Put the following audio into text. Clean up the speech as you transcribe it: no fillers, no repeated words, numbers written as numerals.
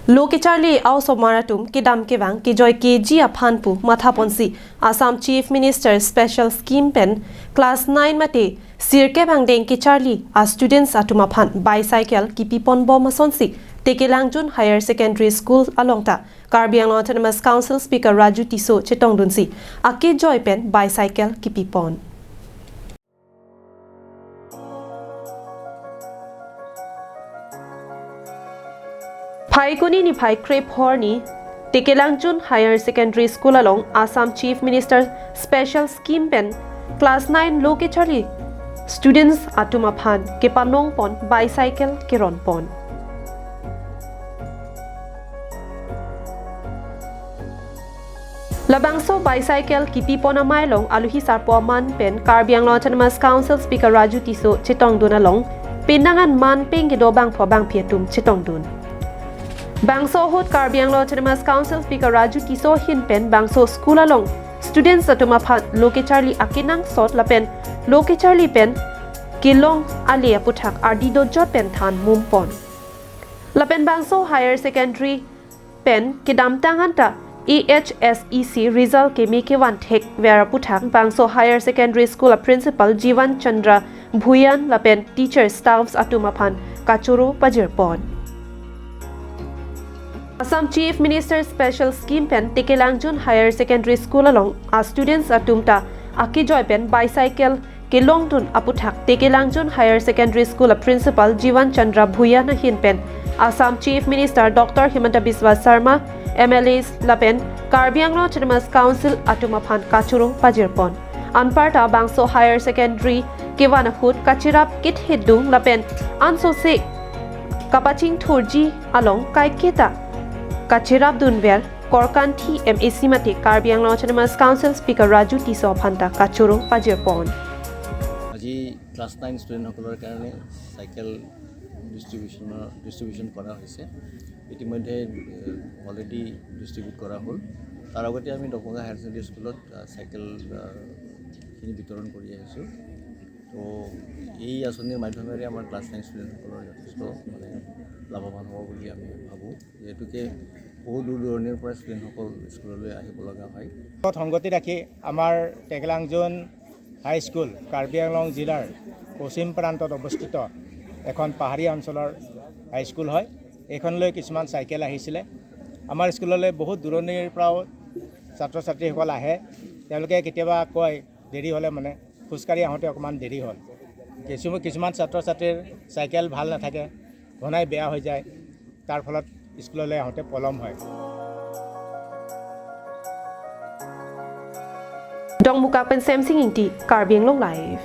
Lo Kecharli also maratum kidam kevang kijoy keji aphan pu matha ponsi Assam Chief Minister Special Scheme pen Class 9 mate sirke bang deng Kecharli a students atum aphan Bi-Cycle Kepipon bom asonsi Tekelangjun Higher Secondary School alongta Karbiang Autonomous Council Speaker Raju Tiso Chetongdunsi a kijoy pen Bi-Cycle Kepipon. Phaikuni ni phai Crep Horni Tekelangjun Higher Secondary School along Assam Chief Minister Special Scheme pen Class 9 Lo Kecharli Students atum aphan kepanong pon Bi-Cycle Kiron pon. Labangso Bi-Cycle Kepipon amailong aluhi sarpo man pen Karbiang Autonomous Council Speaker Raju Tiso Chetongdun along pinangan man peng gedobang phobang pietum Chetongdun. Bangso hot Karbiang Autonomous Council Speaker Raju Tiso hinpen Bangso School along students atum aphan Lo Kecharli akinang sot lapen Lo Kecharli pen kilong alia puthak ardido jot pen than mumpon lapen Bangso Higher Secondary pen kidam tanganta EHSEC result ke mekewan thek vera puthak Bangso Higher Secondary School principal Jivan Chandra Bhuyan lapen teacher staffs atum aphan kachuru pajirpon. Assam Chief Minister Special Scheme pen Tekelangjun Higher Secondary School along a students atumta akijoy pen Bi-Cycle kelongtun aputhak Tekelangjun Higher Secondary School principal Jivan Chandra Bhuyan hin pen Assam Chief Minister Dr. Himanta Biswa Sarma MLAs lapen Karbiang Autonomous Council atumaphan kachuru pajirpon anparta Bangso Higher Secondary kewanahut kachirap kit hidung lapen ansose kapaching thurji along kaiketa Kachirab Dunver, Korkanti MAC Mate, Karbiang Autonomous Council Speaker Raju Tiso Phanta, Kachuru, Pajirpon. Aji Class 9 student hokolor karone cycle distribution kora hoise. Itimodhe already distribute kora hol. Tar agote ami Dokonga Higher Secondary Schoolot cycle kini bitoron kori ahisu. To ei asonir madhyomere amar Class 9 student hokolor jothesto mane লাভবান হ'ব বুলি আমি ভাবোঁ যেহেতুকে বহু দূৰ দূৰণিৰ পৰা ষ্টুডেণ্টসকল স্কুললৈ আহিব লগা হয় সংগতি ৰাখি আমাৰ টেকেলাংজুন হাই স্কুল কাৰ্বি আংলং জিলাৰ পশ্চিম প্ৰান্তত অৱস্থিত এখন পাহাৰীয়া অঞ্চলৰ হাই স্কুল হয় এইখনলৈ কিছুমান চাইকেল আহিছিলে আমাৰ স্কুললৈ বহুত দূৰণিৰ পৰাও ছাত্ৰ ছাত্ৰীসকল আহে তেওঁলোকে কেতিয়াবা কয় দেৰি হ'লে মানে খোজকাঢ়ি আহোঁতে অকণমান দেৰি হ'ল কিছুমান ছাত্ৰ ছাত্ৰীৰ চাইকেল ভাল নাথাকে ঘনাই বেয়া হৈ যায় তাৰ ফলত স্কুললৈ আহোঁতে পলম হয় Dong Mukak pen Samsung Inti Karbiang Long Live